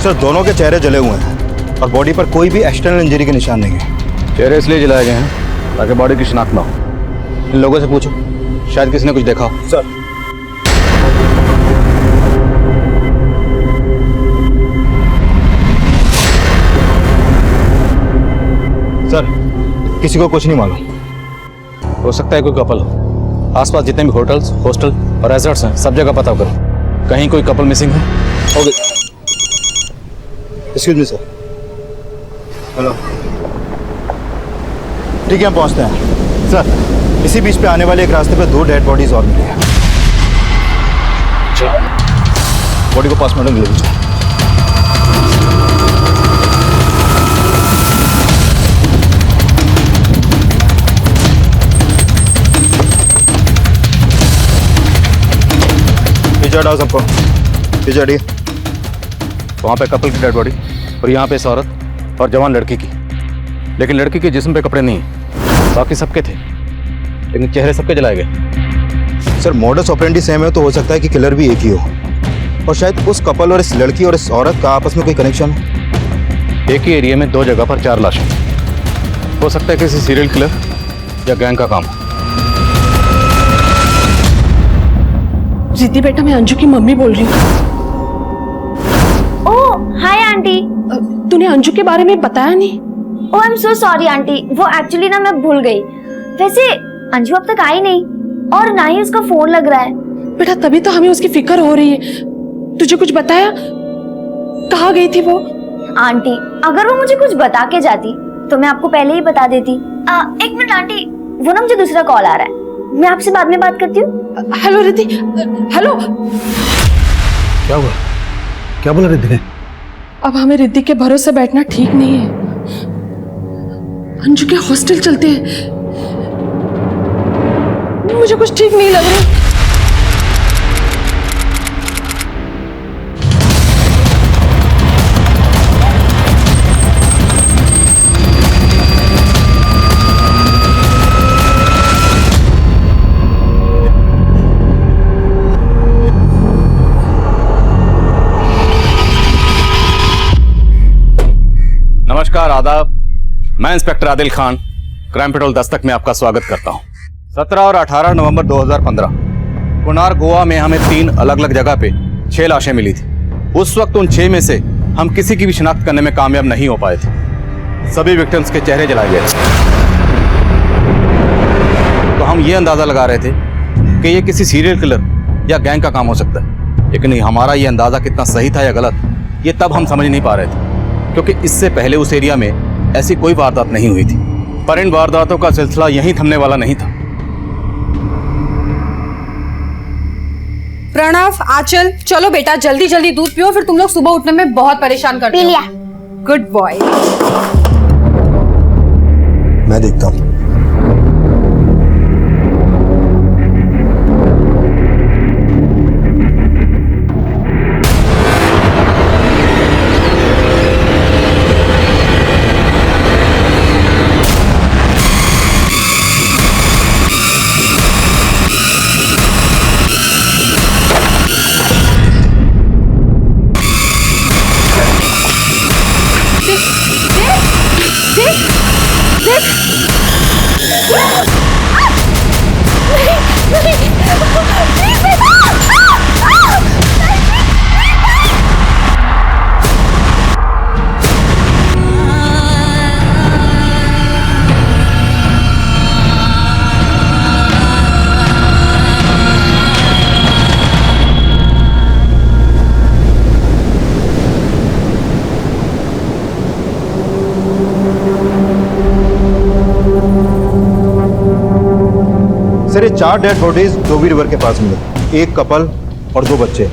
Sir दोनों के चेहरे जले हुए हैं और बॉडी पर कोई भी एक्सटर्नल इंजरी के निशान नहीं है। चेहरे इसलिए जलाए गए हैं ताकि बॉडी की शिनाख्त ना हो। इन लोगों से पूछो, शायद किसी ने कुछ देखा हो। सर सर किसी को कुछ नहीं मालूम। हो सकता है कोई कपल हो। आसपास जितने भी होटल्स, हॉस्टल और रेजॉर्ट्स हैं सब जगह पता करो, कहीं कोई कपल मिसिंग है। Okay, excuse me sir. Hello, ठीक है हम पहुंचते हैं। सर इसी बीच पे आने वाले एक रास्ते पे 2 डेड बॉडीज और मिली हैं। बॉडी को पोस्टमार्टम ले लीजिए। पीछे हटाओ सबको, पीछे हटिए। वहाँ पे कपल की डेड बॉडी और यहाँ पे इस औरत और जवान लड़की की, लेकिन लड़की के जिस्म पे कपड़े नहीं, बाकी सबके थे, लेकिन चेहरे सबके जलाए गए। सर मॉडस ऑपरेंडी सेम है तो हो सकता है कि किलर भी एक ही हो, और शायद उस कपल और इस लड़की और इस औरत का आपस में कोई कनेक्शन है। एक ही एरिया में 2 जगह पर 4 लाशें, हो सकता है किसी सीरियल किलर या गैंग का काम। रिद्धि बेटा, मैं अंजू की मम्मी बोल रही हूँ। Oh hi aunty. तूने अंजू के बारे में बताया नहीं? Oh I am so sorry aunty, वो एक्चुअली ना मैं भूल गई। वैसे अंजू अब तक आई नहीं और ना ही उसका फोन लग रहा है। बेटा तभी तो हमें उसकी फिक्र हो रही है। तुझे कुछ बताया? कहाँ गई थी वो? आंटी अगर वो मुझे कुछ बता के जाती तो मैं आपको पहले ही बता देती। एक मिनट आंटी, वो ना मुझे दूसरा कॉल आ रहा है, मैं आपसे बाद में बात करती हूँ। Hello Riddhi, hello. क्या हुआ? क्या बोला रिद्धि ने? अब हमें रिद्धि के भरोसे बैठना ठीक नहीं है। अंजू के हॉस्टल चलते हैं। मुझे कुछ ठीक नहीं लग रहा। नमस्कार, आदाब। मैं inspector Adil Khan, crime petrol Dastak में आपका स्वागत करता हूं। 17 और 18 नवंबर 2015 कुनार गोवा में हमें 3 अलग अलग जगह पे 6 लाशें मिली थी। उस वक्त उन 6 में से हम किसी की भी शिनाख्त करने में कामयाब नहीं हो पाए थे। सभी विक्टिम्स के चेहरे जलाए गए थे। तो हम ये अंदाजा लगा रहे थे कि ये किसी सीरियल किलर या गैंग का काम हो सकता है, लेकिन हमारा ये अंदाजा कितना सही था या गलत, ये तब हम समझ नहीं पा रहे थे, क्योंकि इससे पहले उस एरिया में ऐसी कोई वारदात नहीं हुई थी। पर इन वारदातों का सिलसिला यहीं थमने वाला नहीं था। प्रणव, आंचल, चलो बेटा जल्दी जल्दी दूध पियो, फिर तुम लोग सुबह उठने में बहुत परेशान करते हो। पी लिया। Good boy. मैं देखता हूँ। सर ये 4 डेड बॉडीज धोबी रिवर के पास मिले, 1 कपल और 2 बच्चे।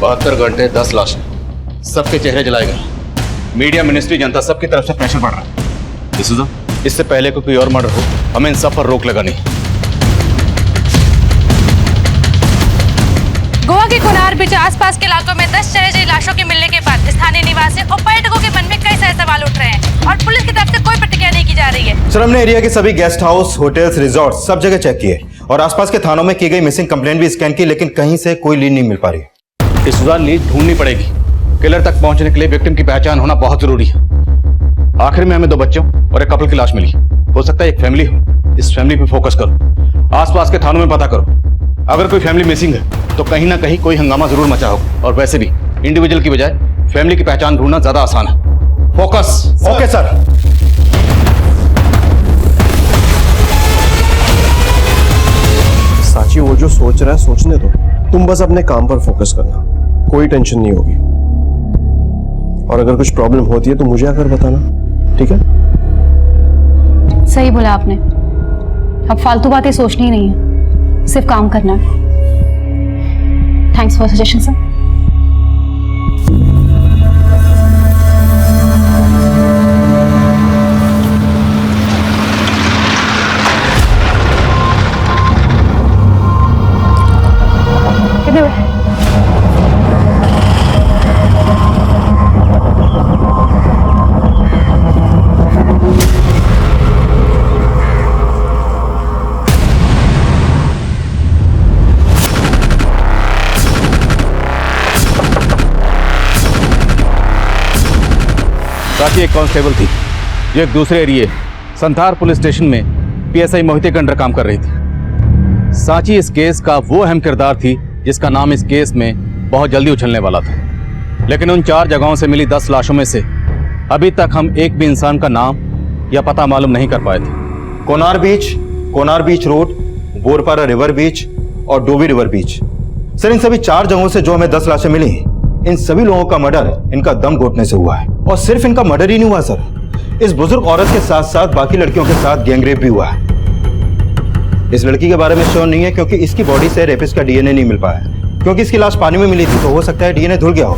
72 घंटे 10 लाशें, सबके चेहरे जलाए गए। मीडिया, मिनिस्ट्री, जनता सबकी तरफ से प्रेशर बढ़ रहा है। इससे पहले कोई और मर्डर हो, हमें इन सब पर रोक लगानी। गोवा के कुनार बीच आसपास के इलाकों में 10 चरहरी लाशों के मिलने के बाद स्थानीय निवासी और पर्यटकों के मन में कई सारे सवाल उठ रहे हैं और पुलिस की तरफ से कोई प्रतिक्रिया नहीं की जा रही है। सर हमने एरिया के सभी गेस्ट हाउस, होटल्स, रिजॉर्ट सब जगह चेक किए और आसपास के थानों में की गई मिसिंग कंप्लेंट भी स्कैन की, लेकिन कहीं से कोई लीड नहीं मिल पा रही। इस लीड ढूंढनी पड़ेगी। किलर तक पहुंचने के लिए विक्टिम की पहचान होना बहुत जरूरी है। आखिर में हमें 2 बच्चों और एक कपल की लाश मिली। हो सकता है एक फैमिली हो। इस फैमिली पे फोकस करो, आसपास के थानों में पता करो। अगर कोई फैमिली मिसिंग है तो कहीं ना कहीं कोई हंगामा जरूर मचा होगा। और वैसे भी इंडिविजुअल की बजाय फैमिली की पहचान ढूंढना ज्यादा आसान है। फोकस। Okay sir. साची वो जो सोच रहा है सोचने दो, तुम बस अपने काम पर फोकस करना, कोई टेंशन नहीं होगी। और अगर कुछ प्रॉब्लम होती है तो मुझे आकर बताना, ठीक है? सही बोला आपने, अब फालतू बातें सोचनी ही नहीं है, सिर्फ काम करना है। Thanks for suggestion sir. कितने बजे? साची एक कांस्टेबल थी जो एक दूसरे एरिया संथार पुलिस स्टेशन में पीएसआई मोहिते के अंडर काम कर रही थी। साची इस केस का वो अहम किरदार थी जिसका नाम इस केस में बहुत जल्दी उछलने वाला था। लेकिन उन 4 जगहों से मिली 10 लाशों में से अभी तक हम एक भी इंसान का नाम या पता मालूम नहीं कर पाए थे। कोनार बीच रोड, बोरपारा रिवर बीच और डोवी रिवर बीच। सर इन सभी 4 जगहों से जो हमें 10 लाशें मिली, इन सभी लोगों का मर्डर इनका दम घोटने से हुआ है। और सिर्फ इनका मर्डर ही नहीं हुआ सर, इस बुजुर्ग औरत के साथ साथ बाकी लड़कियों के साथ गैंगरेप भी हुआ है। इस लड़की के बारे में श्योर नहीं है क्योंकि इसकी बॉडी से रेपिस्ट का डीएनए नहीं मिल पाया, क्योंकि इसकी लाश पानी में मिली थी तो हो सकता है डीएनए धुल गया हो।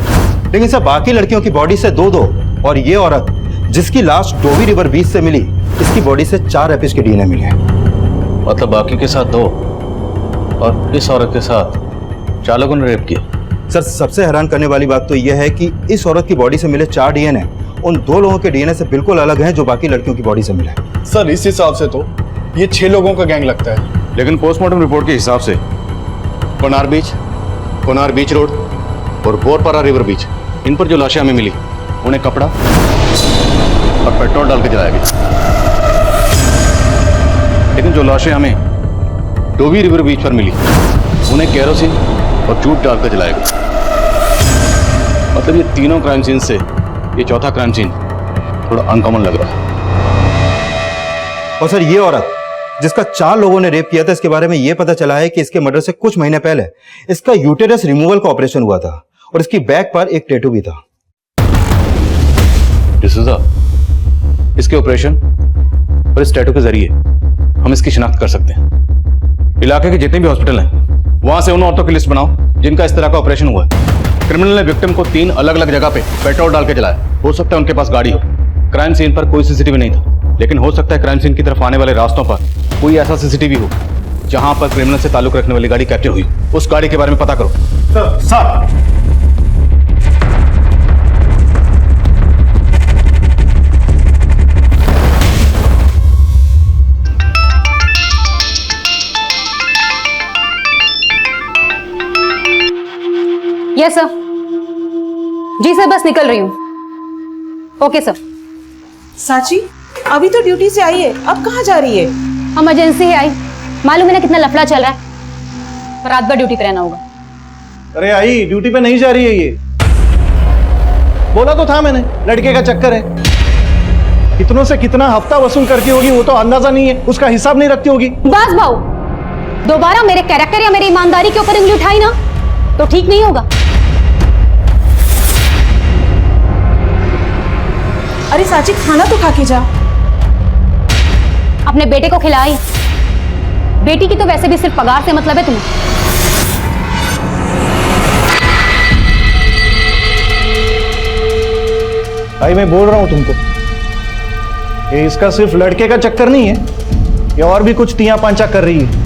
लेकिन सर बाकी लड़कियों की बॉडी से 2-2 और ये औरत जिसकी लाश डोवी रिवर बीच से मिली, इसकी बॉडी से 4 रेपिस्ट के डीएनए मिले। मतलब बाकी के साथ 2 और इस औरत के साथ 4 लोगों ने रेप किया। सर सबसे हैरान करने वाली बात तो यह है कि इस औरत की बॉडी से मिले 4 डीएनए उन 2 लोगों के डीएनए से बिल्कुल अलग हैं जो बाकी लड़कियों की बॉडी से मिले। सर इस हिसाब से तो ये 6 लोगों का गैंग लगता है। लेकिन पोस्टमार्टम रिपोर्ट के हिसाब से कोनार बीच रोड और बोरपारा रिवर बीच, इन पर जो लाशें हमें मिली उन्हें कपड़ा और पेट्रोल डाल के जलाया गया। लेकिन जो लाशें हमें डोवी रिवर बीच पर मिली उन्हें केरोसिन और जूट डालकर जलाया गया। मतलब ये तीनों क्राइम सीन से ये चौथा क्राइम सीन थोड़ा अनकॉमन लग रहा है। और सर ये औरत जिसका 4 लोगों ने रेप किया था, इसके बारे में यह पता चला है कि इसके मर्डर से कुछ महीने पहले इसका यूटेरस रिमूवल का ऑपरेशन हुआ था और इसकी बैक पर एक टैटू भी था। डिसूजा, इसके ऑपरेशन और इस टैटू के जरिए हम इसकी शिनाख्त कर सकते हैं। इलाके के जितने भी हॉस्पिटल हैं वहां से उन औरतों की लिस्ट बनाओ जिनका इस तरह का ऑपरेशन हुआ है। क्रिमिनल ने विक्टिम को 3 अलग अलग जगह पे पेट्रोल डाल के जलाया। हो सकता है उनके पास गाड़ी हो। क्राइम सीन पर कोई सीसीटीवी नहीं था, लेकिन हो सकता है क्राइम सीन की तरफ आने वाले रास्तों पर कोई ऐसा सीसीटीवी हो जहां पर क्रिमिनल से ताल्लुक रखने वाली गाड़ी कैप्चर हुई। उस गाड़ी के बारे में पता करो। Sir yes sir. जी सर, बस निकल रही हूँ। Okay sir. साची अभी तो ड्यूटी से आई है, अब कहाँ जा रही है? इमरजेंसी है आई, मालूम है ना कितना लफड़ा चल रहा है, पर रात भर ड्यूटी पे रहना होगा। अरे आई ड्यूटी पे नहीं जा रही है, ये बोला तो था मैंने, लड़के का चक्कर है। कितनों से कितना हफ्ता वसूल करती होगी वो तो अंदाजा नहीं है, उसका हिसाब नहीं रखती होगी। बस भाऊ, दोबारा मेरे कैरेक्टर या मेरी ईमानदारी के ऊपर उंगली उठाई ना तो ठीक नहीं होगा। अरे साची खाना तो खा के जा। अपने बेटे को खिलाई। बेटी की तो वैसे भी सिर्फ पगार से मतलब है तुम्हें। भाई मैं बोल रहा हूं तुमको, ये इसका सिर्फ लड़के का चक्कर नहीं है, ये और भी कुछ तिया पांचा कर रही है।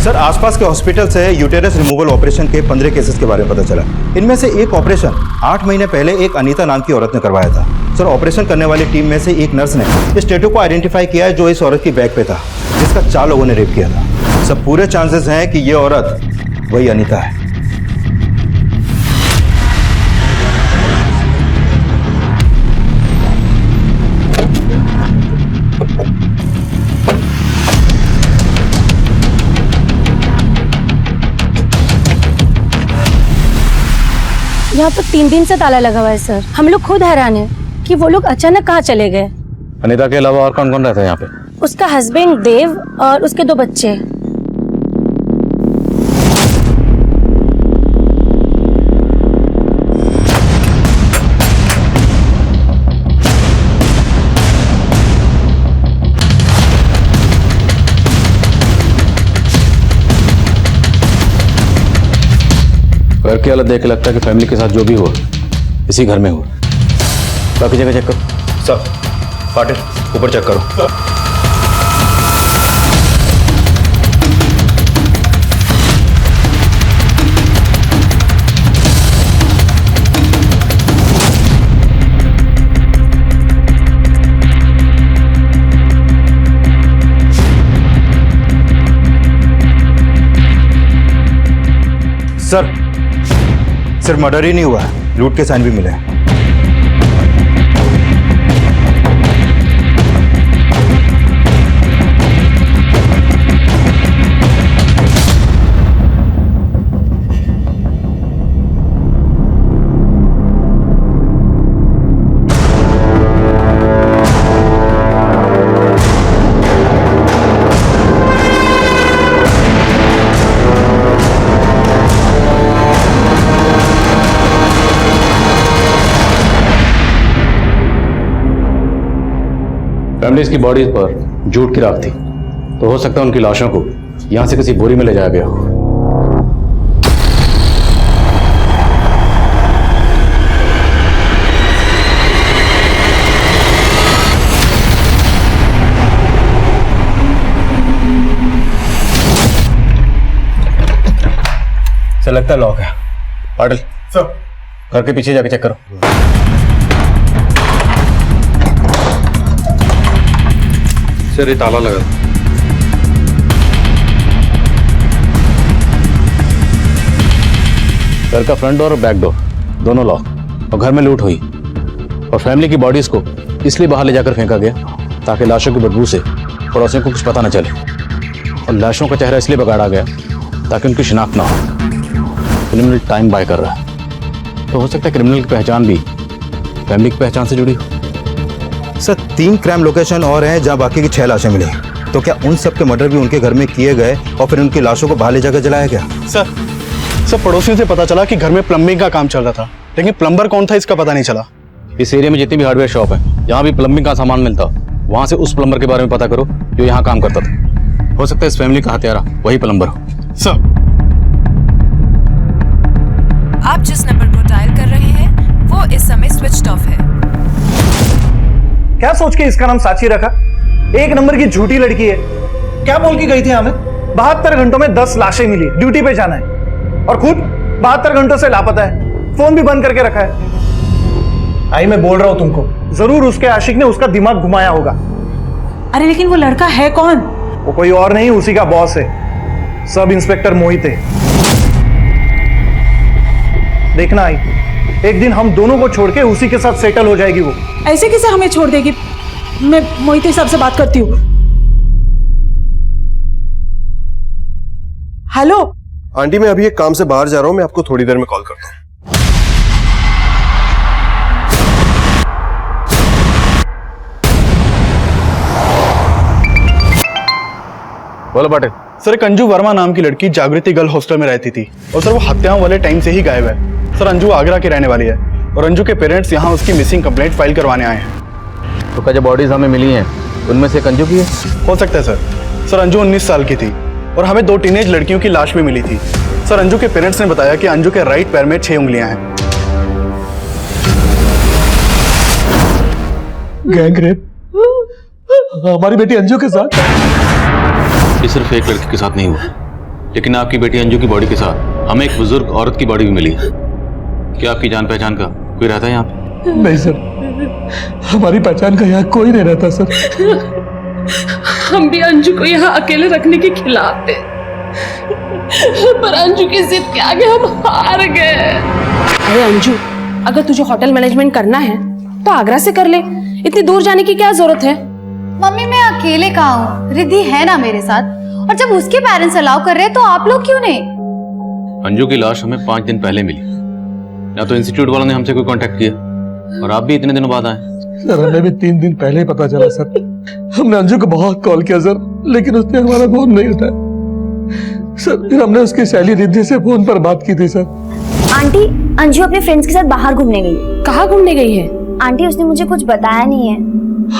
सर आसपास के हॉस्पिटल से यूटेरस रिमूवल ऑपरेशन के 15 केसेस के बारे में पता चला। इनमें से एक ऑपरेशन 8 महीने पहले एक अनीता नाम की औरत ने करवाया था। सर ऑपरेशन करने वाली टीम में से एक नर्स ने इस टैटू को आइडेंटिफाई किया है जो इस औरत की बैक पे था, जिसका 4 लोगों ने रेप किया था। सब पूरे चांसेस हैं कि ये औरत वही अनीता है। यहाँ तो 3 दिन से ताला लगा हुआ है सर। हम लोग खुद हैरान हैं कि वो लोग अचानक कहाँ चले गए। अनीता के अलावा और कौन कौन रहता है यहाँ पे? उसका हस्बैंड देव और उसके 2 बच्चे। घर की हालत देख के लगता है कि फैमिली के साथ जो भी हुआ इसी घर में हुआ। बाकी जगह चेक करो। सर पाटिल ऊपर चेक करो। सर सिर्फ मर्डर ही नहीं हुआ, लूट के साइन भी मिले हैं। फैमिलीज की बॉडीज पर जूट की राख थी, तो हो सकता है उनकी लाशों को यहां से किसी बोरी में ले जाया गया हो। सर लगता है लॉक है। पाटिल सर घर के पीछे जाके चेक करो। सर ये ताला लगा। घर का फ्रंट डोर और बैक डोर दोनों लॉक, और घर में लूट हुई और फैमिली की बॉडीज को इसलिए बाहर ले जाकर फेंका गया ताकि लाशों की बदबू से पड़ोसियों को कुछ पता न चले, और लाशों का चेहरा इसलिए बिगाड़ा गया ताकि उनकी शिनाख्त ना हो। क्रिमिनल टाइम बाय कर रहा है, तो हो सकता है क्रिमिनल की पहचान भी फैमिली की पहचान से जुड़ी हो। सर 3 क्राइम लोकेशन और हैं जहां बाकी की 6 लाशें मिली, तो क्या उन सब के मर्डर भी उनके घर में किए गए और फिर उनकी लाशों को बाहर ले जाकर जलाया गया? सर पड़ोसियों से पता चला कि घर में प्लम्बिंग का काम चल रहा था, लेकिन प्लम्बर कौन था इसका पता नहीं चला। इस एरिया में जितनी भी हार्डवेयर शॉप है जहाँ भी प्लम्बिंग का सामान मिलता, वहां से उस प्लम्बर के बारे में पता करो जो यहाँ काम करता था। हो सकता है इस फैमिली का हत्यारा वही प्लम्बर हो। सर आप जिस नंबर को डायल कर रहे हैं वो इस समय स्विच्ड ऑफ है। क्या सोच के इसका नाम साची रखा? 1 नंबर की झूठी लड़की है। क्या बोल के गई थी हमें? 72 घंटों में 10 लाशें मिली, ड्यूटी पे जाना है, और खुद 72 घंटों से लापता है, फोन भी बंद करके रखा है। आई मैं बोल रहा हूं तुमको, जरूर उसके आशिक ने उसका दिमाग घुमाया होगा। अरे लेकिन वो लड़का है कौन? वो कोई और नहीं, उसी का बॉस है, सब इंस्पेक्टर मोहित है। देखना आई, एक दिन हम दोनों को छोड़ के उसी के साथ सेटल हो जाएगी वो। ऐसे कैसे हमें छोड़ देगी? मैं मोहित साहब से बात करती हूँ। हेलो आंटी, मैं अभी एक काम से बाहर जा रहा हूँ, मैं आपको थोड़ी देर में कॉल करता हूँ। बोलो पाटिल। सर एक अंजू वर्मा नाम की लड़की जागृति गर्ल हॉस्टल में रहती थी, और सर वो हत्याओं वाले टाइम से ही गायब है। सर अंजू आगरा की रहने वाली है, और अंजू के पेरेंट्स यहाँ उसकी मिसिंग कंप्लेंट फाइल करवाने आए हैं। तो क्या जो बॉडीज हमें मिली हैं उनमें से एक अंजू की है? हो सकता है सर। सर अंजू 19 साल की थी, और हमें 2 टीनेज लड़कियों की लाश भी मिली थी। सर अंजू के पेरेंट्स ने बताया कि अंजू के राइट पैर में 6 उंगलियां हैं। गैंग रेप हमारी बेटी अंजू के साथ? ये सिर्फ एक लड़की के साथ नहीं हुआ, लेकिन आपकी बेटी अंजू की बॉडी के साथ हमें एक बुजुर्ग औरत की बॉडी भी मिली है। क्या आपकी जान पहचान का कोई रहता है यहाँ पे? नहीं सर, हमारी पहचान का यहाँ कोई नहीं रहता सर। हम भी अंजू को यहाँ अकेले रखने के खिलाफ थे, पर अंजू की जिद के आगे हम हार गए। अरे अंजू, अगर तुझे होटल मैनेजमेंट करना है तो आगरा से कर ले, इतनी दूर जाने की क्या जरूरत है? मम्मी मैं अकेले कहाँ हूँ, रिद्धि है ना मेरे साथ, और जब उसके पेरेंट्स अलाउ कर रहे हैं तो आप लोग क्यों नहीं? अंजू की लाश हमें 5 दिन पहले मिली, ना तो इंस्टीट्यूट वालों ने हमसे कोई कांटेक्ट किया, और आप भी इतने दिनों बाद आए। सर हमें भी 3 दिन पहले ही पता चला सर। हमने अंजू को बहुत कॉल किया सर, लेकिन उसने हमारा फोन नहीं उठाया सर। फिर हमने उसकी सहेली रिद्धि से फोन पर बात की थी सर। आंटी, अंजू अपने फ्रेंड्स के साथ बाहर घूमने गई। कहाँ घूमने गई है? आंटी उसने मुझे कुछ बताया नहीं है।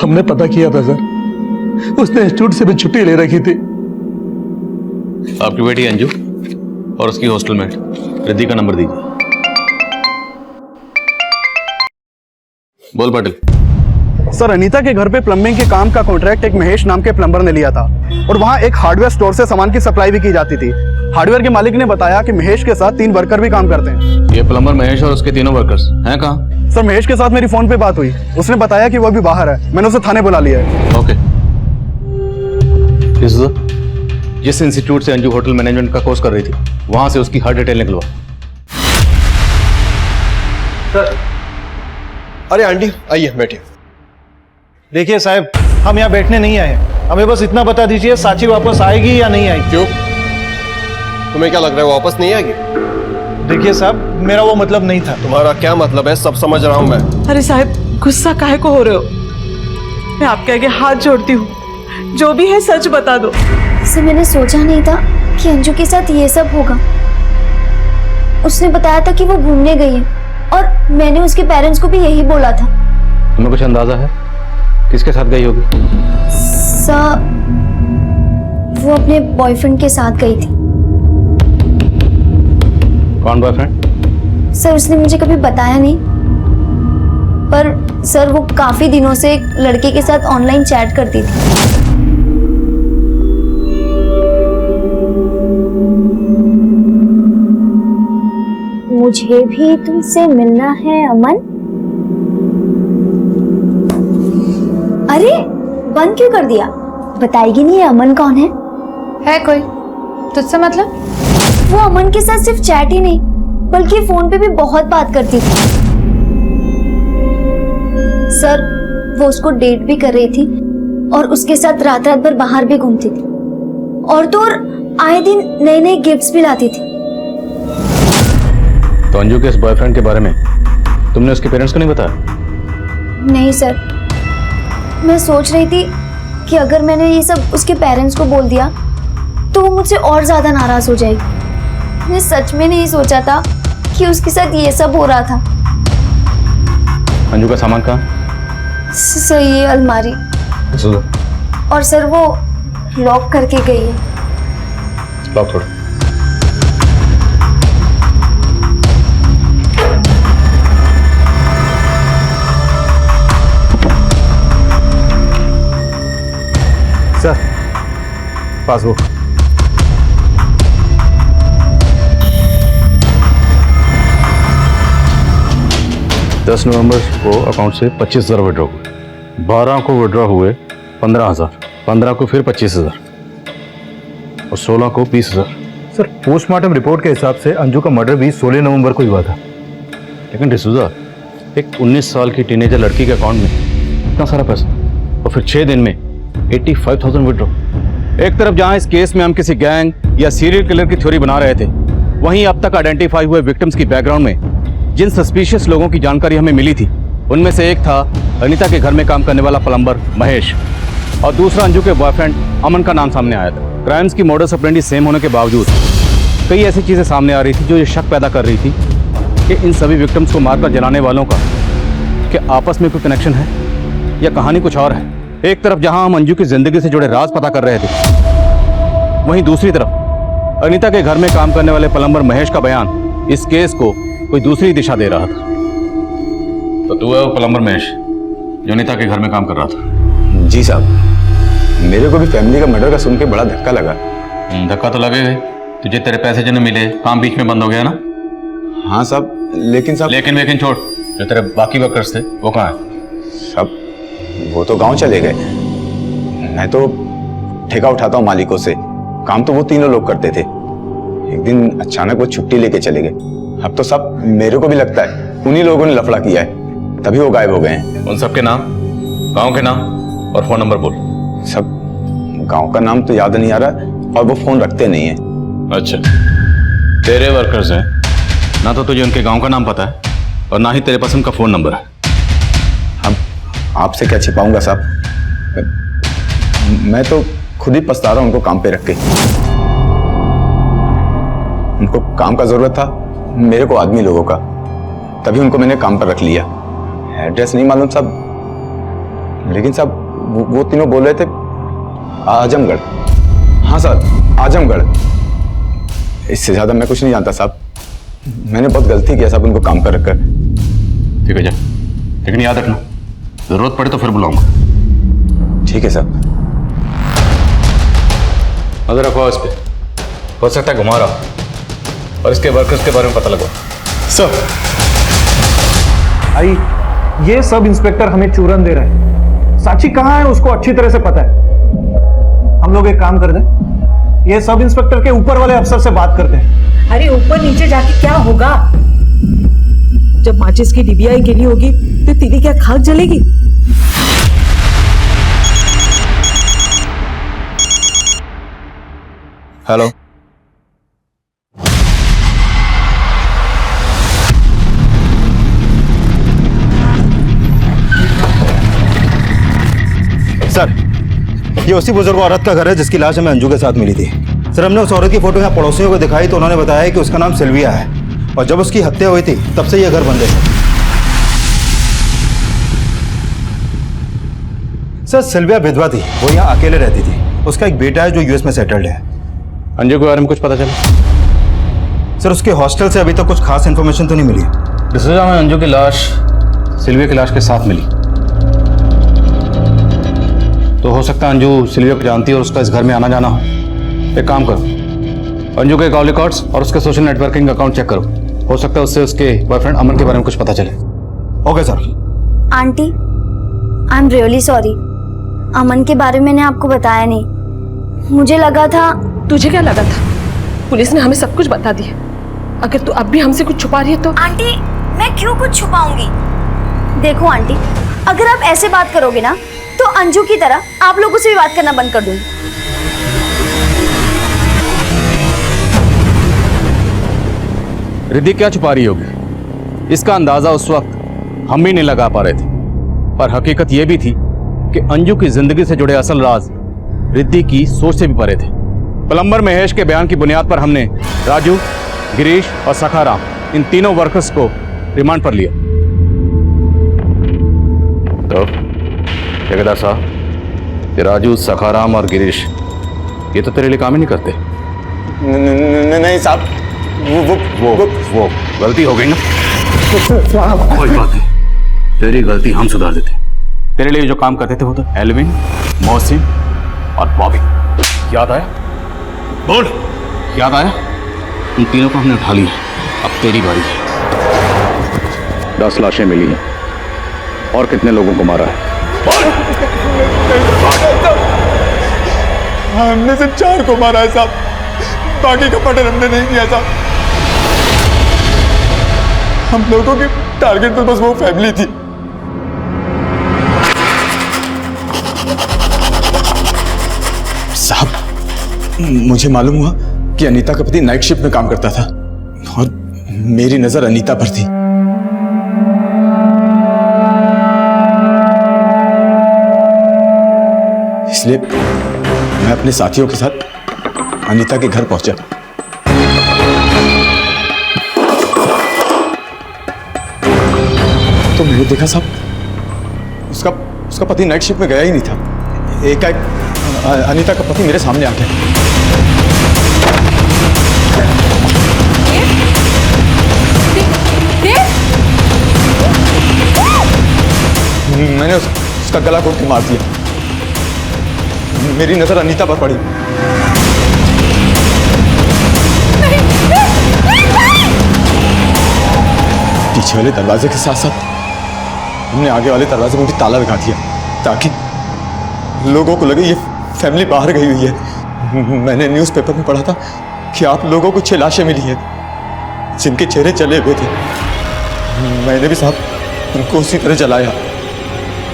हमने पता किया था सर, उसने इंस्टीट्यूट से भी छुट्टी ले रखी थी। आपकी बेटी अंजू और उसकी हॉस्टलमेट रिद्धि का नंबर दीजिए। बोल पाटिल। सर अनीता के घर पे प्लम्बिंग के काम का कॉन्ट्रैक्ट एक महेश नाम के प्लम्बर ने लिया था, और वहाँ एक हार्डवेयर स्टोर से सामान की सप्लाई भी की जाती थी। हार्डवेयर के मालिक ने बताया कि महेश के साथ 3 वर्कर भी काम करते हैं। ये प्लम्बर महेश और उसके तीनों वर्कर्स हैं कहाँ? सर महेश के साथ मेरी फोन पे बात हुई, उसने बताया कि वो अभी बाहर है। मैंने उसे थाने बुला लिया है। ओके। जिस इंस्टीट्यूट से अंजू होटल मैनेजमेंट का कोर्स कर रही थी, वहां से उसकी हर डिटेल निकलवा। सर अरे आंटी आइए बैठिए। देखिए साहब, हम यहाँ बैठने नहीं आए, हमें बस इतना बता दीजिए साची वापस आएगी या नहीं आएगी। क्यों, तुम्हें क्या लग रहा है वो वापस नहीं आएगी? देखिए साहब, मेरा वो मतलब नहीं था। तुम्हारा क्या मतलब है, सब समझ रहा हूँ मैं। अरे साहब, गुस्सा काहे को हो रहे हो? मैं आपके आगे हाथ जोड़ती हूँ, जो भी है सच बता दो। सर मैंने सोचा नहीं था कि अंजू के साथ ये सब होगा। उसने बताया था कि वो घूमने गई है, और मैंने उसके पेरेंट्स को भी यही बोला था। तुम्हें कुछ अंदाजा है किसके साथ गई होगी? सर वो अपने बॉयफ्रेंड के साथ गई थी। कौन बॉयफ्रेंड? सर उसने मुझे कभी बताया नहीं, पर सर वो काफी दिनों से एक लड़के के साथ ऑनलाइन चैट करती थी। मुझे भी तुमसे मिलना है अमन। अरे बंद क्यों कर दिया? बताएगी नहीं ये अमन कौन है? है कोई तुझसे मतलब? वो अमन के साथ सिर्फ चैट ही नहीं, बल्कि फोन पे भी बहुत बात करती थी। सर वो उसको डेट भी कर रही थी, और उसके साथ रात रात भर बाहर भी घूमती थी, और तो और आए दिन नए नए गिफ्ट्स भी लाती थी। तो अंजू के इस बॉयफ्रेंड के बारे में तुमने उसके पेरेंट्स को नहीं बताया? नहीं सर, मैं सोच रही थी कि अगर मैंने ये सब उसके पेरेंट्स को बोल दिया तो वो मुझसे और ज्यादा नाराज हो जाएगी। मैंने सच में नहीं सोचा था कि उसके साथ ये सब हो रहा था। अंजू का सामान कहाँ? सर ये अलमारी, और सर वो लॉक करके गई है। लॉक छोड़ो। Sir passbook. दस नवंबर को अकाउंट से 25,000 विड्रॉ हुए, 12 को विड्रॉ हुए 15,000, 15 को फिर 25,000, और 16 को 20,000। सर पोस्टमार्टम रिपोर्ट के हिसाब से अंजू का मर्डर भी 16 नवंबर को ही हुआ था। लेकिन डिसूजा, एक 19 साल की टीनेजर लड़की के अकाउंट में इतना सारा पैसा, और फिर 6 दिन में 85,000 विड्रॉ। एक तरफ जहां इस केस में हम किसी गैंग या सीरियल किलर की थ्योरी बना रहे थे, वहीं अब तक आइडेंटिफाई हुए विक्टिम्स की बैकग्राउंड में जिन सस्पिशियस लोगों की जानकारी हमें मिली थी, उनमें से एक था अनीता के घर में काम करने वाला प्लम्बर महेश, और दूसरा अंजू के बॉयफ्रेंड अमन का नाम सामने आया था। क्राइम्स की मोडस ऑपरेंडी सेम होने के बावजूद कई ऐसी चीजें सामने आ रही थी जो ये शक पैदा कर रही थी कि इन सभी विक्टिम्स को मारकर जलाने वालों का क्या आपस में कोई कनेक्शन है या कहानी कुछ और है। एक तरफ जहां हम अंजू की जिंदगी से जुड़े राज पता कर रहे थे, वहीं दूसरी तरफ अनीता के घर में काम करने वाले प्लम्बर महेश का बयान इस केस को कोई दूसरी दिशा दे रहा था। तो तू है वो प्लम्बर महेश जो अनीता के घर में काम कर रहा था? जी साहब, मेरे को भी फैमिली का मर्डर का सुन के बड़ा धक्का लगा। धक्का तो लगेगा, तुझे तेरे पैसे जो नहीं मिले, काम बीच में बंद हो गया ना? हाँ साहब, लेकिन साहब लेकिन छोड़, जो तेरे बाकी वर्कर्स थे वो कहाँ हैं? साहब वो तो गांव चले गए। मैं तो ठेका उठाता हूँ मालिकों से, काम तो वो तीनों लोग करते थे। एक दिन अचानक वो छुट्टी लेके चले गए। अब तो सब मेरे को भी लगता है उन्हीं लोगों ने लफड़ा किया है, तभी वो गायब हो गए हैं। उन सबके नाम, गांव के नाम और फोन नंबर बोल। सब गांव का नाम तो याद नहीं आ रहा और वो फोन रखते नहीं है। अच्छा, तेरे वर्कर्स हैं ना, तो तुझे उनके गांव का नाम पता है और ना ही तेरे पास उनका फोन नंबर है। अब आपसे क्या छिपाऊंगा साहब, मैं तो खुद ही पछता रहा हूं उनको काम पे रख के। उनको काम का जरूरत था, मेरे को आदमी लोगों का, तभी उनको मैंने काम पर रख लिया। एड्रेस नहीं मालूम साहब, लेकिन साहब वो तीनों बोल रहे थे आजमगढ़। हाँ सर, आजमगढ़। इससे ज्यादा मैं कुछ नहीं जानता साहब। मैंने बहुत गलती किया साहब उनको काम पर रखकर। ठीक है जा, लेकिन याद रखना, जरूरत पड़े तो फिर बुलाऊंगा। ठीक है साहब। नजर रखो इस पे, हो सकता है घुमा रहा और इसके वर्कर्स के बारे में पता लगो। सर आई, ये सब इंस्पेक्टर हमें चूरन दे रहे हैं। साक्षी कहाँ है उसको अच्छी तरह से पता है। हम लोग एक काम कर दें, ये सब इंस्पेक्टर के ऊपर वाले अफसर से बात करते हैं। अरे ऊपर नीचे जाके क्या होगा? जब माचिस की डिबिया ही गिरी होगी तो तेरी क्या खाक जलेगी? हेलो, सर ये उसी बुजुर्ग औरत का घर है जिसकी लाश हमें अंजू के साथ मिली थी। सर हमने उस औरत की फोटो यहाँ पड़ोसियों को दिखाई तो उन्होंने बताया कि उसका नाम सिल्विया है और जब उसकी हत्या हुई थी तब से ये घर बंद है। सर सिल्विया विधवा थी, वो यहाँ अकेले रहती थी। उसका एक बेटा है जो यूएस में सेटल्ड है। अंजू के बारे में कुछ पता चला? सर उसके हॉस्टल से अभी तक कुछ खास इन्फॉर्मेशन तो नहीं मिली। डिसोजा में अंजू की लाश सिल्विया की लाश के साथ मिली, तो हो सकता है अंजू सिल्विया को जानती है और उसका इस घर में आना जाना हो। एक काम करो, अंजू के कॉल रिकॉर्ड्स और उसके सोशल नेटवर्किंग अकाउंट चेक करो, हो सकता है उससे उसके बॉयफ्रेंड अमन के बारे में कुछ पता चले। Okay sir. Aunty, I am really sorry, Aman के बारे में मैंने आपको बताया नहीं। मुझे लगा था। तुझे क्या लगा था? पुलिस ने हमें सब कुछ बता दिया। अगर तू अब भी हमसे कुछ छुपा रही है तो। आंटी मैं क्यों कुछ छुपाऊंगी? देखो आंटी, अगर आप ऐसे बात करोगे ना तो अंजू की तरह आप लोगों से भी बात करना बंद कर दूंगी। रिद्धि क्या छुपा रही होगी? इसका अंदाजा उस वक्त हम भी नहीं लगा पा रहे थे, पर हकीकत यह भी थी कि अंजू की जिंदगी से जुड़े असल राज रिद्धि की सोच से भी परे थे। प्लम्बर महेश के बयान की बुनियाद पर हमने राजू, गिरीश और सखाराम इन तीनों वर्कर्स को रिमांड पर लिया। तो ठेकेदार साहब, ये राजू, सखाराम और गिरीश ये तो तेरे लिए काम ही नहीं करते। नहीं साहब, वो गलती हो गई ना। कोई बात नहीं, तेरी गलती हम सुधार देते। तेरे लिए जो काम करते थे वो तो एल्विन, मोहसिन और बॉबी। याद आया? बोल, याद आया? उन तीनों को हमने उठा लिया, अब तेरी बारी है। 10 लाशें मिली हैं और कितने लोगों को मारा है? हमने सिर्फ 4 को मारा है साहब, बाकी का पटन हमने नहीं किया साहब। हम लोगों के टारगेट पर बस वो फैमिली थी। साहब मुझे मालूम हुआ कि अनीता का पति नाइट शिफ्ट में काम करता था और मेरी नजर अनीता पर थी। इसलिए मैं अपने साथियों के साथ अनीता के घर पहुंचा। तो मैंने देखा साहब उसका पति नाइट शिफ्ट में गया ही नहीं था। एकाएक अनीता का पति मेरे सामने आ गया। मैंने उसका गला घोट के मार दिया। मेरी नजर अनीता पर पड़ी। पीछे वाले दरवाजे के साथ साथ हमने आगे वाले दरवाजे में भी ताला लगा दिया ताकि लोगों को लगे ये फैमिली बाहर गई हुई है। मैंने न्यूज़पेपर में पढ़ा था कि आप लोगों को 6 लाशें मिली हैं जिनके चेहरे चले हुए थे। मैंने भी साहब उनको उसी तरह जलाया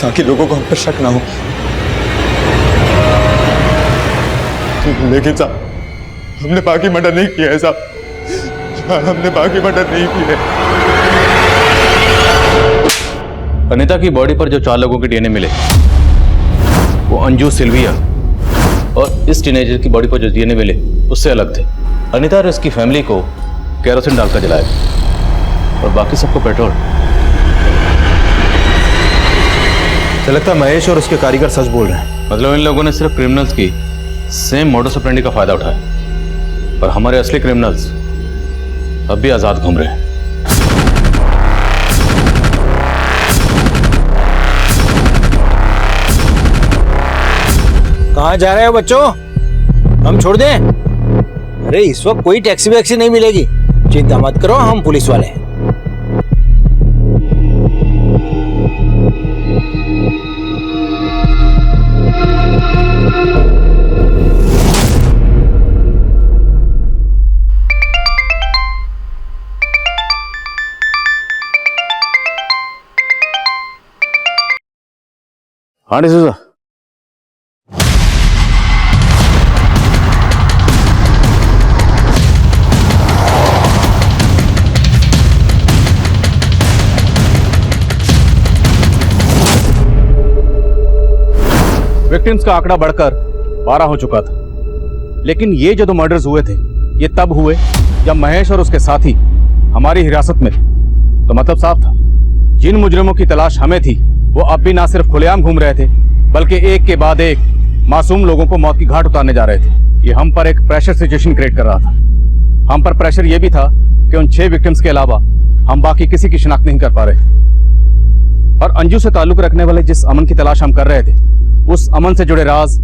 ताकि लोगों को हम पर शक ना हो। लेकिन साहब हमने बाकी मर्डर नहीं किया है साहब, हमने बाकी मर्डर नहीं किया है। अनीता की बॉडी पर जो 4 लोगों के डीएनए मिले वो अंजू, सिल्विया और इस टीनेजर की बॉडी पर जो डीएनए मिले उससे अलग थे। अनीता और उसकी फैमिली को केरोसिन डालकर जलाया और बाकी सबको पेट्रोल। तो लगता है महेश और उसके कारीगर सच बोल रहे हैं। मतलब इन लोगों ने सिर्फ क्रिमिनल्स की सेम मोडस ऑपरेंडी का फायदा उठाया और हमारे असली क्रिमिनल्स अब भी आजाद घूम रहे हैं। कहाँ जा रहे हो बच्चों? हम छोड़ दें? अरे इस वक्त कोई टैक्सी वैक्सी नहीं मिलेगी, चिंता मत करो, हम पुलिस वाले हैं। हाँ डिसूजा, विक्टिम्स का आंकड़ा बढ़कर 12 हो चुका था, लेकिन ये जो 2 मर्डर्स हुए थे ये तब हुए जब महेश और उसके साथी हमारी हिरासत में थे। तो मतलब साफ था, जिन मुजरिमों की तलाश हमें थी वो अब भी ना सिर्फ खुलेआम घूम रहे थे बल्कि एक के बाद एक मासूम लोगों को मौत की घाट उतारने जा रहे थे। ये हम पर एक प्रेशर सिचुएशन क्रिएट कर रहा था। हम पर प्रेशर ये भी था कि उन 6 विक्टिम्स के अलावा हम बाकी किसी की शिनाख्त नहीं कर पा रहे थे। और अंजू से ताल्लुक रखने वाले जिस अमन की तलाश हम कर रहे थे उस अमन से जुड़े राज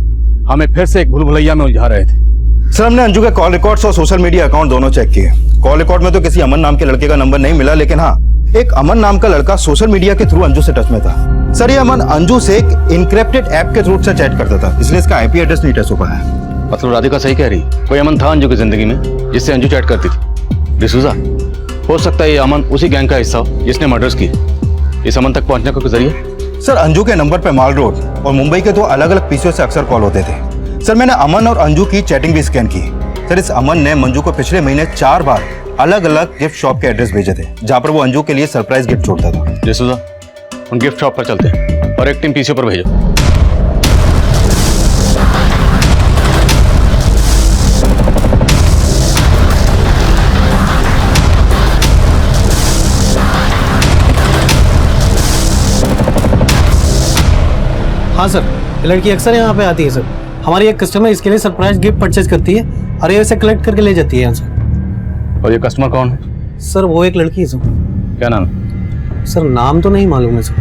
हमें फिर से एक भूल भुलैया में उलझा रहे थे। सर, हमने अंजू के कॉल रिकॉर्ड्स और सोशल मीडिया अकाउंट दोनों चेक किए। कॉल रिकॉर्ड में तो किसी अमन नाम के लड़के का नंबर नहीं मिला, लेकिन हाँ, एक अमन नाम का लड़का सोशल मीडिया के थ्रू अंजू से टच में था। सर, ये अमन अंजू से एक इनक्रिप्टेड ऐप के थ्रू से चैट करता था, इसलिए इसका आईपी एड्रेस नहीं ट्रेस हो पाया। मतलब राधिका सही कह रही, कोई अमन था अंजू की जिंदगी में जिससे अंजू चैट करती थी। डिसूजा, हो सकता है ये अमन उसी गैंग का हिस्सा हो जिसने मर्डर्स किए। इस अमन तक पहुंचने का कोई जरिया? सर, अंजू के नंबर पे माल रोड और मुंबई के 2 अलग अलग पीसीओ से अक्सर कॉल होते थे। सर, मैंने अमन और अंजू की चैटिंग भी स्कैन की। सर, इस अमन ने मंजू को पिछले महीने 4 बार अलग अलग गिफ्ट शॉप के एड्रेस भेजे थे जहां पर वो अंजू के लिए सरप्राइज गिफ्ट छोड़ता था। डिसूजा, उन गिफ्ट शॉप पर चलते हैं और एक टीम पीसीओ पर भेजो। हाँ सर, ये लड़की अक्सर यहाँ पे आती है सर। हमारी एक कस्टमर इसके लिए सरप्राइज गिफ्ट परचेज करती है और ये इसे कलेक्ट करके ले जाती है यहाँ से। और ये कस्टमर कौन है? सर, वो एक लड़की है सर। क्या नाम? सर, नाम तो नहीं मालूम है सर।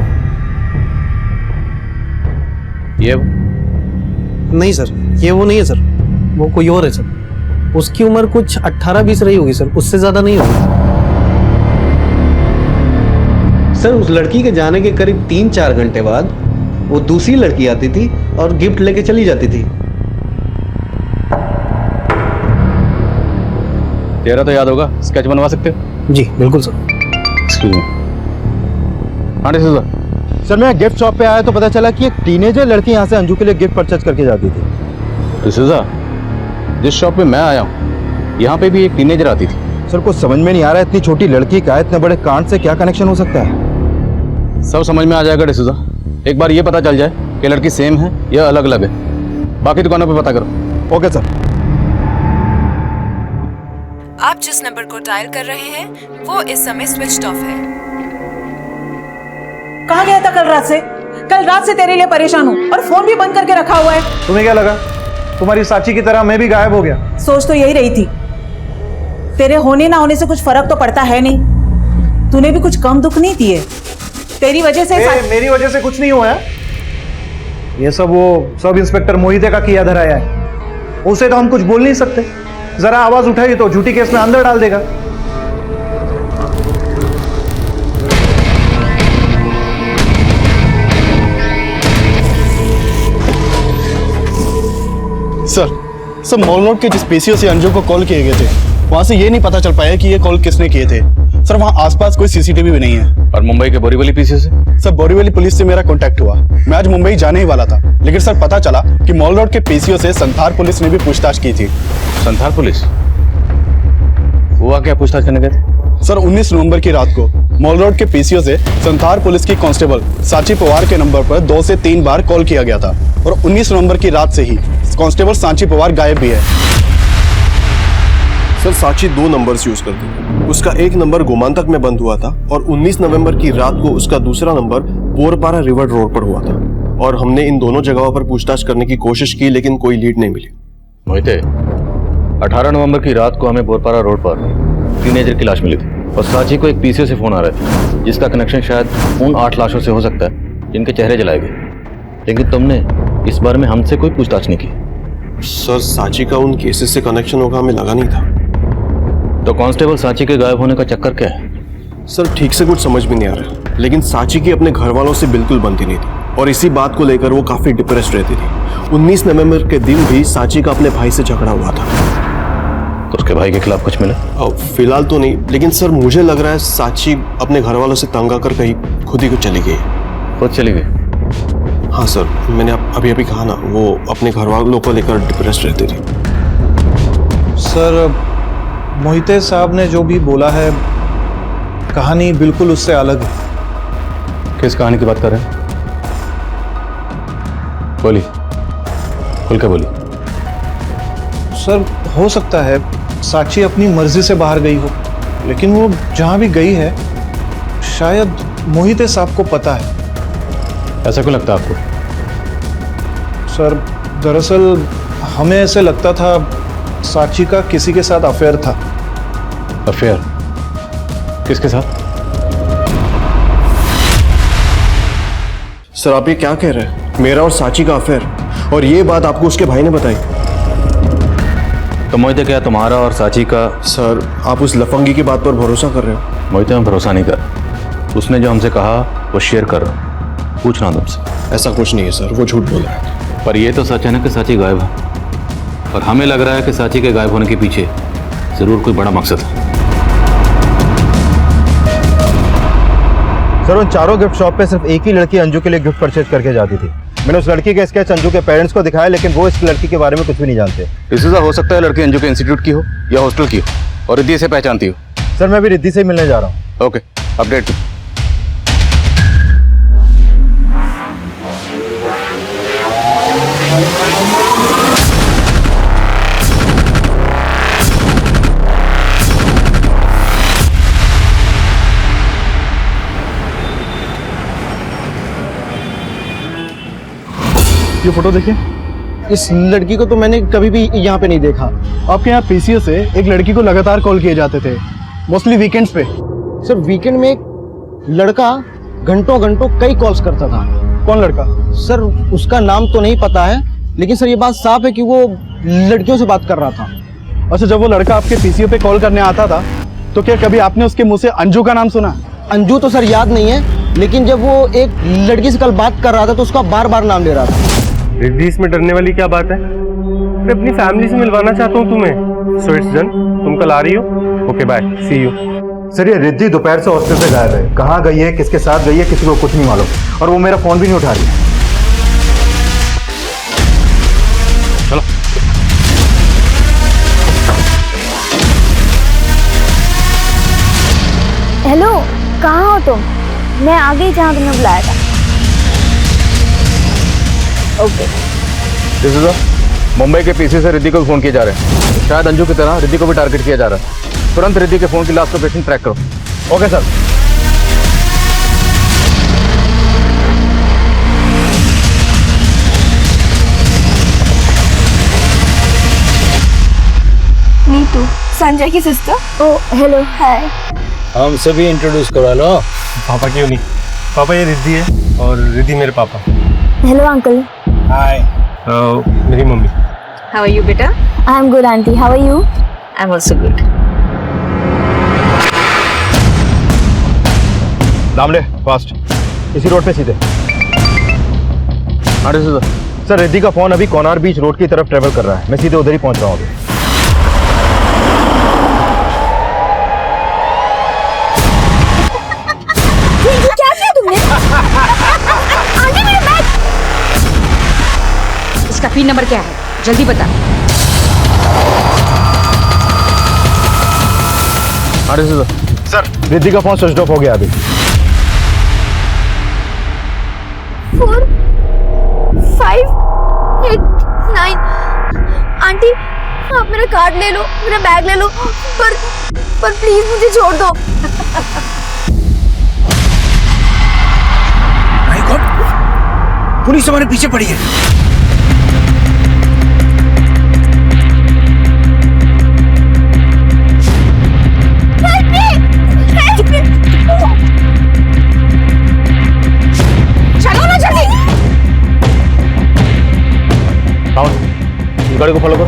ये नहीं सर, ये वो नहीं है सर, वो कोई और है सर। उसकी उम्र कुछ 18-20 रही होगी सर, उससे ज्यादा नहीं होगी सर। उस लड़की के जाने के करीब 3-4 घंटे बाद वो दूसरी लड़की आती थी और गिफ्ट लेके चली जाती थी। चेहरा तो याद होगा, स्केच बनवा सकते हो? जी बिल्कुल सर। हाँ डिसूजा। सर, मैं गिफ्ट शॉप पे आया तो पता चला कि एक टीनेजर लड़की यहाँ से अंजू के लिए गिफ्ट परचेज करके जाती थी। डिसूजा, जिस शॉप पे मैं आया हूँ यहाँ पे भी एक टीनेजर आती थी। सर, कुछ समझ में नहीं आ रहा है, इतनी छोटी लड़की का इतने बड़े कांड से क्या कनेक्शन हो सकता है? सब समझ में आ जाएगा डिसूजा, एक बार ये पता चल जाए कि लड़की सेम है या अलग अलग है। बाकी दुकानों पे पता करो। Okay sir. आप जिस नंबर को डायल कर रहे हैं वो इस समय स्विच्ड ऑफ है। कहाँ गया था कल रात से? कल रात से तेरे लिए परेशान हूँ और फोन भी बंद करके रखा हुआ है। तुम्हें क्या लगा तुम्हारी साची की तरह मैं भी गायब हो गया? सोच तो यही रही थी, तेरे होने ना होने से कुछ फर्क तो पड़ता है नहीं। तूने भी कुछ कम दुख नहीं दिए, तेरी वजह से मेरी वजह से कुछ नहीं हुआ है। ये सब वो सब इंस्पेक्टर मोहिते का किया धराया है। उसे तो हम कुछ बोल नहीं सकते, जरा आवाज उठाई तो झूठी केस में अंदर डाल देगा। सर मॉल रोड के जिस पीसीओ से अंजू को कॉल किए गए थे वहां से ये नहीं पता चल पाया कि ये कॉल किसने किए थे। सर वहाँ आसपास कोई सीसीटीवी भी नहीं है। और मुंबई के बोरीवली पीसीओ से? सर बोरीवली पुलिस से मेरा कांटेक्ट हुआ। मैं आज मुंबई जाने ही वाला था, लेकिन सर पता चला कि मॉल रोड के पीसीओ से संथार पुलिस ने भी पूछताछ की थी। संथार पुलिस? हुआ क्या, पूछताछ करने गए थे? सर 19 नवंबर की रात को मॉल रोड के पीसीओ से संथार पुलिस की कांस्टेबल साची पवार के नंबर पर 2 से 3 बार कॉल किया गया था और 19 नवंबर की रात से ही कांस्टेबल सांची पवार गायब भी है। सर साची 2 नंबर्स यूज करती है। उसका एक नंबर गोमांतक में बंद हुआ था और 19 नवंबर की रात को उसका दूसरा नंबर बोरपारा रिवर रोड पर हुआ था और हमने इन दोनों जगहों पर पूछताछ करने की कोशिश की लेकिन कोई लीड नहीं मिली। मोहिते, 18 नवंबर की रात को हमें बोरपारा रोड पर टीनेजर की लाश मिली थी और साची को एक पीसीओ से फोन आ रहा था जिसका कनेक्शन शायद उन 8 लाशों से हो सकता है जिनके चेहरे जलाए गए, लेकिन तुमने इस बारे में हमसे कोई पूछताछ नहीं की। सर साची का उन केसेस से कनेक्शन होगा हमें लगा नहीं था। तो कांस्टेबल साची के गायब होने का चक्कर क्या है? सर ठीक से कुछ समझ भी नहीं आ रहा, लेकिन साची की अपने घर वालों से बिल्कुल बनती नहीं थी और इसी बात को लेकर वो काफी डिप्रेस्ड रहती थी। 19 नवंबर के दिन भी साची का अपने भाई से झगड़ा हुआ था। तो उसके भाई के खिलाफ कुछ मिला? फिलहाल तो नहीं, लेकिन सर मुझे लग रहा है साची अपने घर वालों से तंग आकर कहीं खुद ही को चली गई। खुद चली गई? हाँ सर, मैंने अभी कहा ना, वो अपने घर वालों को लेकर डिप्रेस्ड रहती थी। सर मोहिते साहब ने जो भी बोला है कहानी बिल्कुल उससे अलग है। किस कहानी की बात कर रहे हैं? बोली, खुल के बोली। सर हो सकता है साची अपनी मर्जी से बाहर गई हो, लेकिन वो जहां भी गई है शायद मोहिते साहब को पता है। ऐसा क्यों लगता है आपको? सर दरअसल हमें ऐसे लगता था साची का किसी के साथ अफेयर था। अफेयर? किसके साथ? सर आप ये क्या कह रहे हैं? मेरा और साची का अफेयर? और ये बात आपको उसके भाई ने बताई? तो मोहिते क्या तुम्हारा और साची का? सर आप उस लफंगी की बात पर भरोसा कर रहे हो? मोहिते मैं भरोसा नहीं कर, उसने जो हमसे कहा वो शेयर कर रहा हूं, पूछना तुमसे। ऐसा कुछ नहीं है सर, वो झूठ बोल रहा है। पर ये तो सच है ना कि साची गायब है, और हमें लग रहा है कि साची के गायब होने के पीछे जरूर कोई बड़ा मकसद है। सर उन चारों गिफ्ट शॉप पे सिर्फ एक ही लड़की अंजू के लिए गिफ्ट परचेज करके जाती थी। मैंने उस लड़की का स्केच अंजू के पेरेंट्स को दिखाया, लेकिन वो इस लड़की के बारे में कुछ भी नहीं जानते। इससे हो सकता है लड़की अंजू के इंस्टीट्यूट की हो या हॉस्टल की हो और रिद्धि से पहचानती हो। सर मैं अभी रिद्धि से मिलने जा रहा हूँ। Okay, update. ये फोटो देखिए, इस लड़की को तो मैंने कभी भी यहाँ पे नहीं देखा। आपके यहाँ पीसीओ से एक लड़की को लगातार कॉल किए जाते थे, मोस्टली वीकेंड्स पे। सर वीकेंड में एक लड़का घंटों घंटों कई कॉल्स करता था। कौन लड़का? सर उसका नाम तो नहीं पता है, लेकिन सर ये बात साफ है कि वो लड़कियों से बात कर रहा था। अच्छा, जब वो लड़का आपके पीसीओ पे कॉल करने आता था तो क्या कभी आपने उसके मुंह से अंजू का नाम सुना? अंजू तो सर याद नहीं है, लेकिन जब वो एक लड़की से कल बात कर रहा था तो उसका बार बार नाम ले रहा था। रिद्धि, इसमें डरने वाली क्या बात है? मैं अपनी फैमिली से मिलवाना चाहता हूँ तुम्हें। सो इट्स डन, तुम कल आ रही हो? Okay bye, see you. Sir ये रिद्धि दोपहर से हॉस्टल से गायब है। कहाँ गई है, किसके साथ गई है, किसी को कुछ नहीं मालूम, और वो मेरा फोन भी नहीं उठा रही है। चलो। हेलो, कहाँ हो तुम? मैं आ गई जहाँ तुमने बुलाया था। ओके। दिस इज मुंबई के पीसी से रिद्धि को फोन किए जा रहे हैं। शायद अंजू की तरह रिद्धि को भी टारगेट किया जा रहा है। तुरंत रिद्धि के फोन की लास्ट लोकेशन ट्रैक करो। Okay sir. नीतू, संजय की सिस्टर। ओ हेलो, हाय। हम सभी इंट्रोड्यूस करवा लो। पापा क्यों नहीं? पापा ये रिद्धि है और रिद्धि मेरे पापा। Hello uncle. हाय। मेरी मम्मी। हाउ आर यू बेटा? I am good aunty, how are you? I am also good. Damle फास्ट, इसी रोड पे सीधे। हाँ सर। सर रिद्धि का फोन अभी कोनार बीच रोड की तरफ ट्रेवल कर रहा है, मैं सीधे उधर ही पहुंच रहा हूँ अभी। क्या किया तुमने? आंटी मेरा बैग! इसका पिन नंबर क्या है? जल्दी बता। सर रिद्धि का फोन स्विच ऑफ हो गया अभी। 4 5 8 9। आंटी आप मेरा कार्ड ले लो, मेरा बैग ले लो, पर प्लीज मुझे छोड़ दो। माय गॉड, पुलिस हमारे पीछे पड़ी है। चलो ना जल्दी। गाड़ी को फॉलो करो।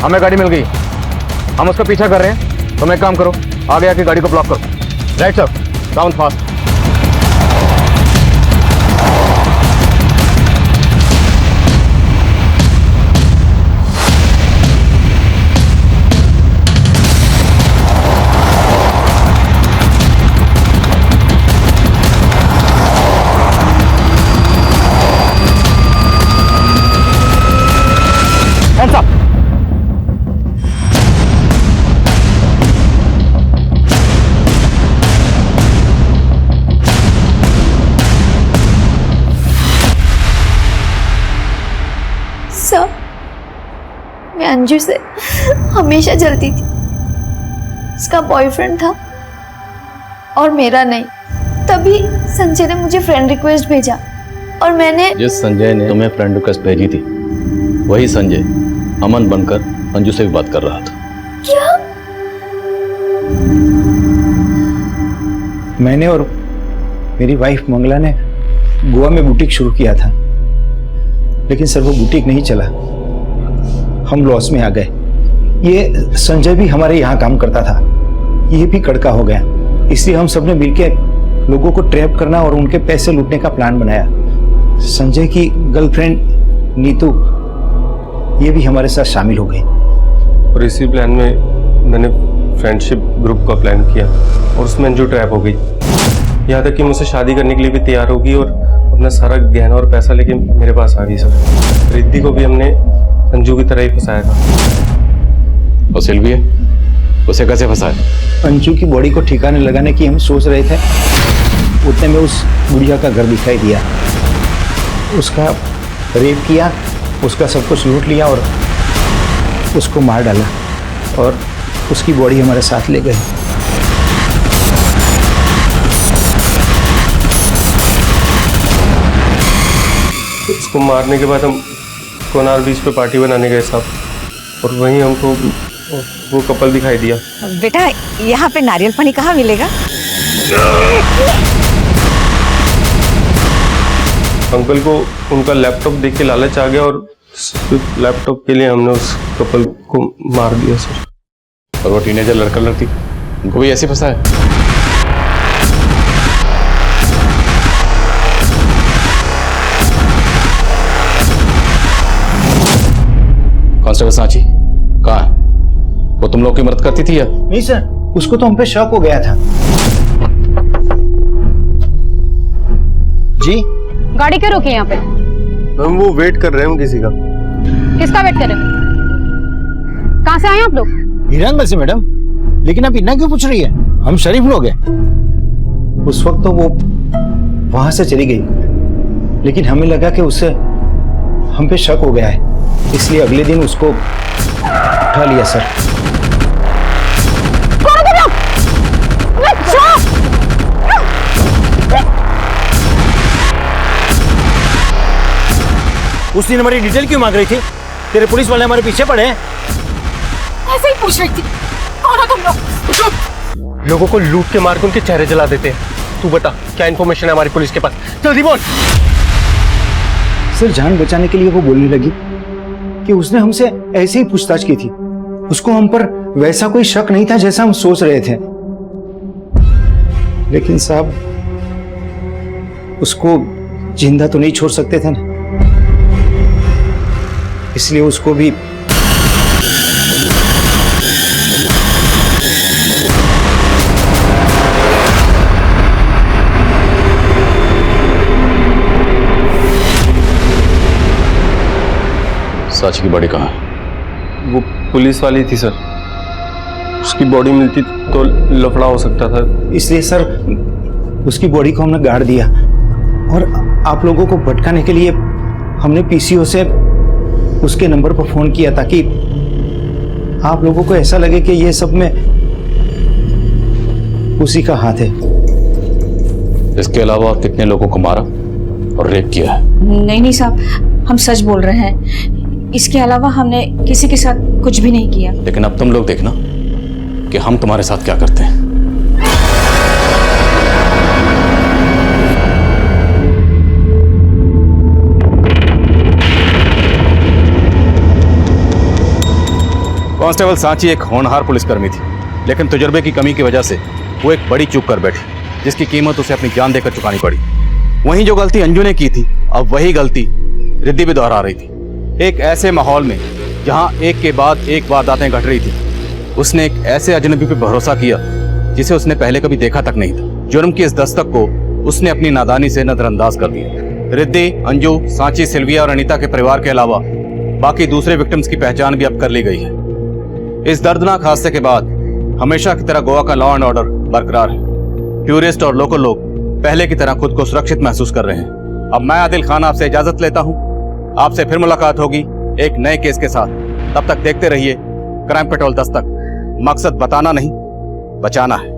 हमें गाड़ी मिल गई, हम उसका पीछा कर रहे हैं। तुम एक काम करो, आगे आके गाड़ी को ब्लॉक करो। Right sir, down fast. Hands up! Sir, मैं अंजू से हमेशा जलती थी। उसका बॉयफ्रेंड था और मेरा नहीं। तभी संजय ने मुझे फ्रेंड रिक्वेस्ट भेजा और मैंने जिस संजय ने तुम्हें फ्रेंड रिक्वेस्ट भेजी थी वही संजय अमन बनकर अंजू से भी बात कर रहा था। क्या? मैंने और मेरी वाइफ मंगला ने गोवा में बुटीक शुरू किया था, लेकिन सर वो बुटीक नहीं चला, हम लॉस में आ गए। ये संजय भी हमारे यहाँ काम करता था, ये भी कड़का हो गया। इसलिए हम सबने मिलकर लोगों को ट्रैप करना और उनके पैसे लूटने का प्लान बनाया। संजय की गर्लफ्रेंड नीतू ये भी हमारे साथ शामिल हो गई। और इसी प्लान में मैंने फ्रेंडशिप ग्रुप का प्लान किया और उसमें अंजू ट्रैप हो गई। यहाँ तक कि मुझसे शादी करने के लिए भी तैयार हो गई और अपना सारा गहना और पैसा लेके मेरे पास आ गई। सर रिद्धि को भी हमने अंजू की तरह ही फंसाया था। और सिल्वी उसे कैसे फंसाया? अंजू की बॉडी को ठिकाने लगाने की हम सोच रहे थे, उतने में उस बुढ़िया का घर दिखाई दिया। उसका रेप किया, उसका सब कुछ लूट लिया और उसको मार डाला और उसकी बॉडी हमारे साथ ले गए। उसको मारने के बाद हम कोनार बीच पे पार्टी बनाने गए साहब, और वहीं हमको वो कपल दिखाई दिया। बेटा यहाँ पे नारियल पानी कहाँ मिलेगा? अंकल को उनका लैपटॉप देख के लालच आ गया और सिर्फ लैपटॉप के लिए हमने उस कपल को मार दिया सर। और वो टीनेजर लड़का लड़की उनको भी ऐसे फंसाया? कांस्टेबल सांची कहाँ है? वो तुम लोग की मदद करती थी या? नहीं सर, उसको तो हम पे शक हो गया था। जी गाड़ी क्यों रोकी यहाँ पे? हम वो वेट कर रहे हैं किसी का। किसका वेट कर रहे हो? कहाँ से आए आप लोग? हिरनगढ़ से मैडम, लेकिन आप इतना क्यों पूछ रही है? हम शरीफ लोग हैं। उस वक्त तो वो वहां से चली गई, लेकिन हमें लगा कि उससे हम पे शक हो गया है, इसलिए अगले दिन उसको उठा लिया सर। उस दिन हमारी डिटेल क्यों मांग रही थी? तेरे पुलिस वाले हमारे पीछे पड़े हैं। ऐसे ही पूछ रही थी, कौन हो तुम लोग? लोगों को लूट के मार के उनके चेहरे जला देते हैं। तू बता क्या इन्फॉर्मेशन है हमारी पुलिस के पास, जल्दी बोल। सर जान बचाने के लिए वो बोलने लगी कि उसने हमसे ऐसे ही पूछताछ की थी, उसको हम पर वैसा कोई शक नहीं था जैसा हम सोच रहे थे। लेकिन साहब उसको जिंदा तो नहीं छोड़ सकते थे ना, इसलिए उसको भी साची की बॉडी कहाँ है? वो पुलिस वाली थी सर, उसकी बॉडी मिलती तो लफड़ा हो सकता था, इसलिए सर उसकी बॉडी को हमने गाड़ दिया और आप लोगों को भटकाने के लिए हमने पीसीओ से उसके नंबर पर फोन किया ताकि आप लोगों को ऐसा लगे कि ये सब में उसी का हाथ है। इसके अलावा कितने लोगों को मारा और रेप किया है? नहीं साहब, हम सच बोल रहे हैं। इसके अलावा हमने किसी के साथ कुछ भी नहीं किया। लेकिन अब तुम लोग देखना कि हम तुम्हारे साथ क्या करते हैं। कांस्टेबल सांची एक होनहार पुलिसकर्मी थी, लेकिन तजुर्बे की कमी की वजह से वो एक बड़ी चूक कर बैठी, जिसकी कीमत उसे अपनी जान देकर चुकानी पड़ी। वहीं जो गलती अंजू ने की थी, अब वही गलती रिद्धि भी दोहरा रही थी। एक ऐसे माहौल में जहां एक के बाद एक वारदातें घट रही थी, उसने एक ऐसे अजनबी पर भरोसा किया जिसे उसने पहले कभी देखा तक नहीं था। जुर्म की इस दस्तक को उसने अपनी नादानी से नजरअंदाज कर दिया। रिद्धि, अंजू, सांची, सिल्विया और अनीता के परिवार के अलावा बाकी दूसरे विक्टिम्स की पहचान भी अब कर ली गई है। इस दर्दनाक हादसे के बाद हमेशा की तरह गोवा का लॉ एंड ऑर्डर बरकरार है। टूरिस्ट और लोकल लोग पहले की तरह खुद को सुरक्षित महसूस कर रहे हैं। अब मैं आदिल खान आपसे इजाजत लेता हूं। आपसे फिर मुलाकात होगी एक नए केस के साथ। तब तक देखते रहिए क्राइम पेट्रोल दस्तक। मकसद बताना नहीं, बचाना है।